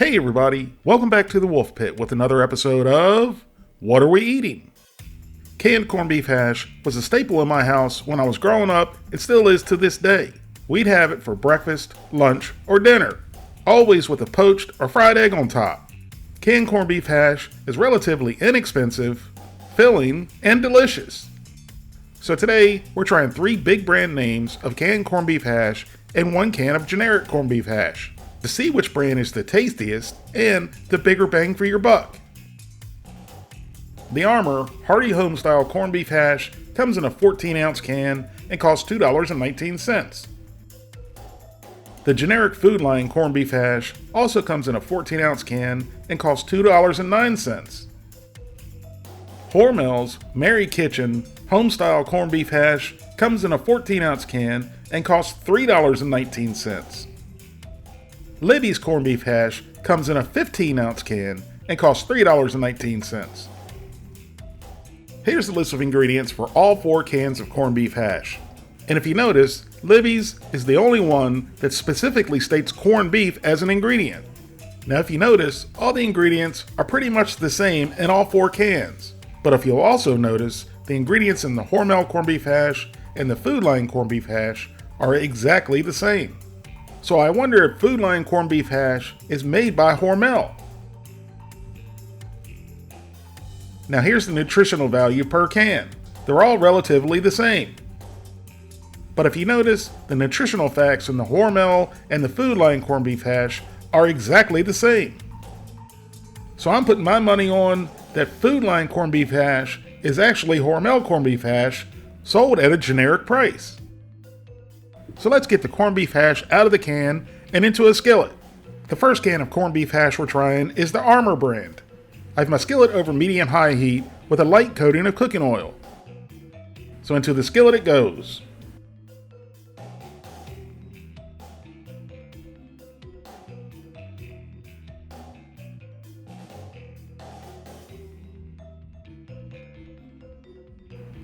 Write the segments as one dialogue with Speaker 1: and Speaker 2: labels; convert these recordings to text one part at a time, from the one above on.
Speaker 1: Hey everybody, welcome back to the Wolf Pit with another episode of What Are We Eating? Canned corned beef hash was a staple in my house when I was growing up and still is to this day. We'd have it for breakfast, lunch, or dinner, always with a poached or fried egg on top. Canned corned beef hash is relatively inexpensive, filling, and delicious. So today, we're trying 3 big brand names of canned corned beef hash and 1 can of generic corned beef hash to see which brand is the tastiest and the bigger bang for your buck. The Armour Hearty Homestyle Corned Beef Hash comes in a 14-ounce can and costs $2.19. The generic Food Line Corned Beef Hash also comes in a 14-ounce can and costs $2.09. Hormel's Mary Kitchen Homestyle Corned Beef Hash comes in a 14-ounce can and costs $3.19. Libbys Corned Beef Hash comes in a 15-ounce can and costs $3.19. Here's the list of ingredients for all 4 cans of corned beef hash. And if you notice, Libbys is the only one that specifically states corned beef as an ingredient. Now if you notice, all the ingredients are pretty much the same in all 4 cans. But if you'll also notice, the ingredients in the Hormel corned beef hash and the Food Line corned beef hash are exactly the same. So I wonder if Food Line corned beef hash is made by Hormel. Now here's the nutritional value per can. They're all relatively the same. But if you notice, the nutritional facts in the Hormel and the Food Line corned beef hash are exactly the same. So I'm putting my money on that Food Line corned beef hash is actually Hormel corned beef hash sold at a generic price. So let's get the corned beef hash out of the can and into a skillet. The first can of corned beef hash we're trying is the Armour brand. I have my skillet over medium-high heat with a light coating of cooking oil. So into the skillet it goes.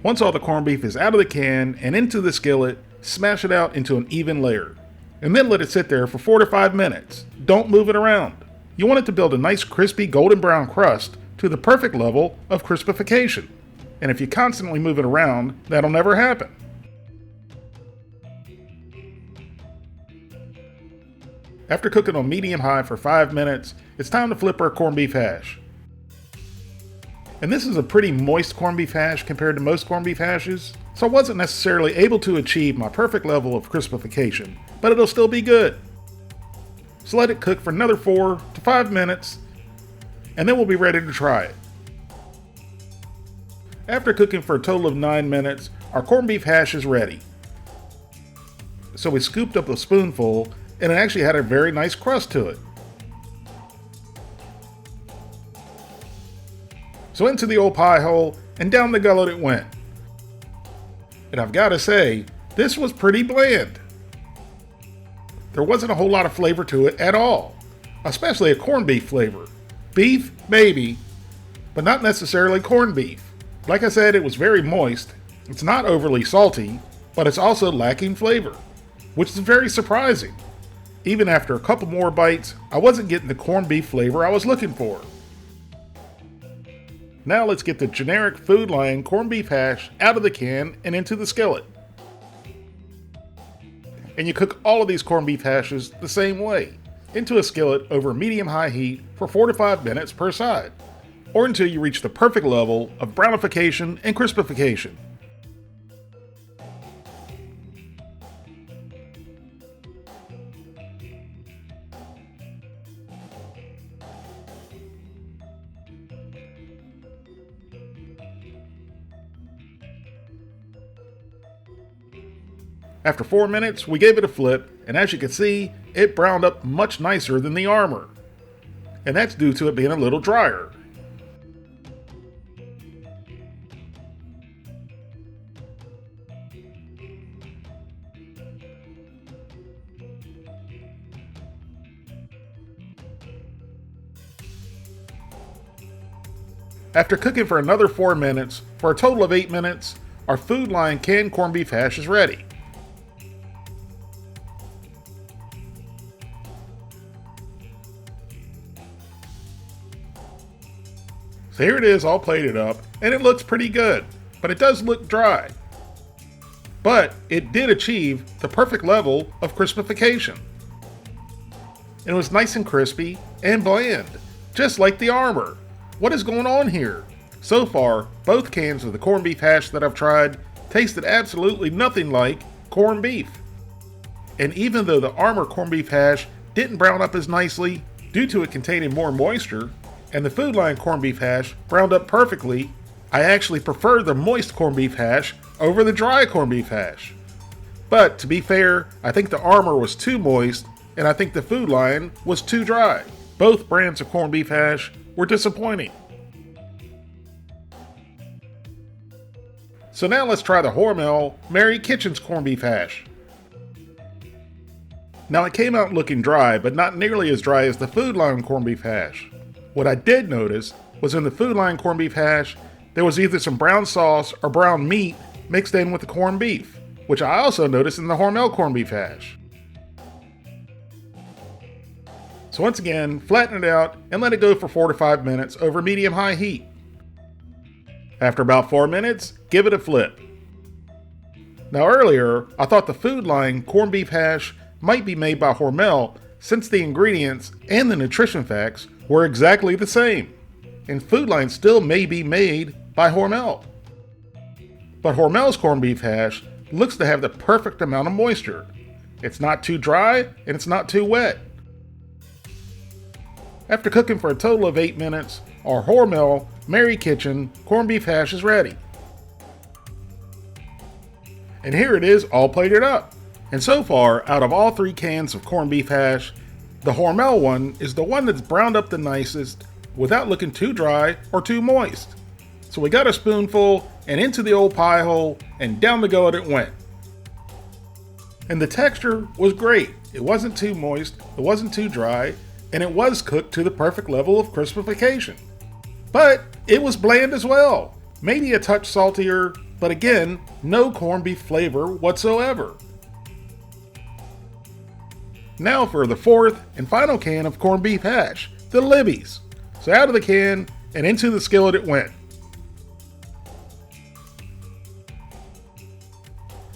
Speaker 1: Once all the corned beef is out of the can and into the skillet, smash it out into an even layer. And then let it sit there for 4 to 5 minutes. Don't move it around. You want it to build a nice crispy golden brown crust to the perfect level of crispification. And if you constantly move it around, that'll never happen. After cooking on medium-high for 5 minutes, it's time to flip our corned beef hash. And this is a pretty moist corned beef hash compared to most corned beef hashes, so I wasn't necessarily able to achieve my perfect level of crispification, but it'll still be good. So let it cook for another 4 to 5 minutes, and then we'll be ready to try it. After cooking for a total of 9 minutes, our corned beef hash is ready. So we scooped up a spoonful, and it actually had a very nice crust to it. So into the old pie hole, and down the gullet it went. And I've got to say, this was pretty bland. There wasn't a whole lot of flavor to it at all, especially a corned beef flavor. Beef, maybe, but not necessarily corned beef. Like I said, it was very moist. It's not overly salty, but it's also lacking flavor, which is very surprising. Even after a couple more bites, I wasn't getting the corned beef flavor I was looking for. Now let's get the generic Food Line corned beef hash out of the can and into the skillet. And you cook all of these corned beef hashes the same way, into a skillet over medium-high heat for 4 to 5 minutes per side, or until you reach the perfect level of brownification and crispification. After 4 minutes, we gave it a flip, and as you can see, it browned up much nicer than the Armour. And that's due to it being a little drier. After cooking for another 4 minutes, for a total of 8 minutes, our Food Line canned corned beef hash is ready. So here it is all plated up, and it looks pretty good, but it does look dry. But it did achieve the perfect level of crispification. It was nice and crispy and bland, just like the Armour. What is going on here? So far, both cans of the corned beef hash that I've tried tasted absolutely nothing like corned beef. And even though the Armour corned beef hash didn't brown up as nicely due to it containing more moisture, and the Food Lion corned beef hash browned up perfectly, I actually prefer the moist corned beef hash over the dry corned beef hash. But to be fair, I think the Armour was too moist, and I think the Food Lion was too dry. Both brands of corned beef hash were disappointing. So now let's try the Hormel Mary Kitchen's corned beef hash. Now it came out looking dry, but not nearly as dry as the Food Lion corned beef hash. What I did notice was in the Food Lion corned beef hash, there was either some brown sauce or brown meat mixed in with the corned beef, which I also noticed in the Hormel corned beef hash. So once again, flatten it out and let it go for 4 to 5 minutes over medium-high heat. After about 4 minutes, give it a flip. Now earlier, I thought the Food Lion corned beef hash might be made by Hormel since the ingredients and the nutrition facts were exactly the same, and Food Lion still may be made by Hormel. But Hormel's corned beef hash looks to have the perfect amount of moisture. It's not too dry and it's not too wet. After cooking for a total of 8 minutes, our Hormel Mary Kitchen corned beef hash is ready. And here it is all plated up. And so far, out of all 3 cans of corned beef hash, the Hormel one is the one that's browned up the nicest without looking too dry or too moist. So we got a spoonful and into the old pie hole and down the gullet it went. And the texture was great. It wasn't too moist, it wasn't too dry, and it was cooked to the perfect level of crispification. But it was bland as well. Maybe a touch saltier, but again, no corned beef flavor whatsoever. Now for the 4th and final can of corned beef hash, the Libbys. So out of the can and into the skillet it went.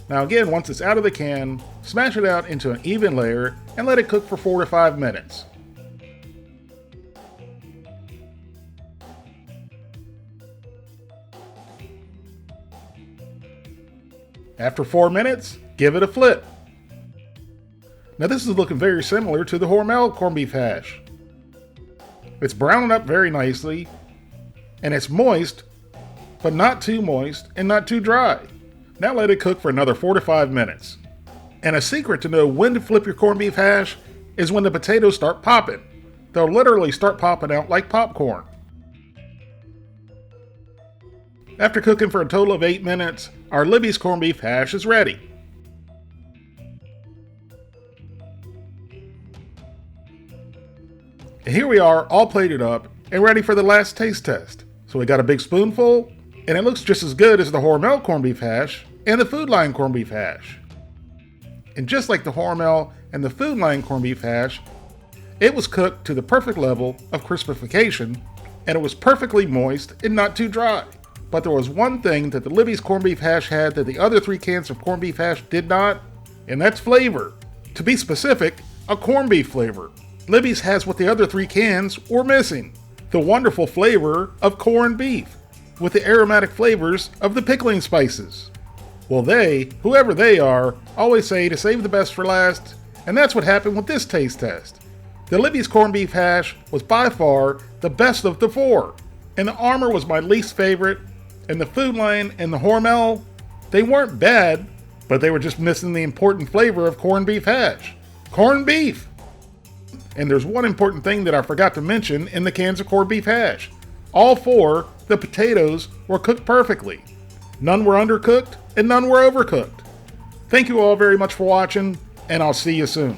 Speaker 1: Now again, once it's out of the can, smash it out into an even layer and let it cook for 4 to 5 minutes. After 4 minutes, give it a flip. Now this is looking very similar to the Hormel corned beef hash. It's browning up very nicely, and it's moist, but not too moist and not too dry. Now let it cook for another 4 to 5 minutes. And a secret to know when to flip your corned beef hash is when the potatoes start popping. They'll literally start popping out like popcorn. After cooking for a total of 8 minutes, our Libbys corned beef hash is ready. And here we are, all plated up and ready for the last taste test. So we got a big spoonful, and it looks just as good as the Hormel corned beef hash and the Food Lion corned beef hash. And just like the Hormel and the Food Lion corned beef hash, it was cooked to the perfect level of crispification, and it was perfectly moist and not too dry. But there was one thing that the Libbys corned beef hash had that the other 3 cans of corned beef hash did not, and that's flavor. To be specific, a corned beef flavor. Libbys has what the other 3 cans were missing: the wonderful flavor of corned beef, with the aromatic flavors of the pickling spices. Well, they, whoever they are, always say to save the best for last, and that's what happened with this taste test. The Libbys corned beef hash was by far the best of the 4, and the Armour was my least favorite, and the Food Lion and the Hormel, they weren't bad, but they were just missing the important flavor of corned beef hash. Corned beef! And there's one important thing that I forgot to mention in the cans of corned beef hash. All 4, the potatoes were cooked perfectly. None were undercooked and none were overcooked. Thank you all very much for watching, and I'll see you soon.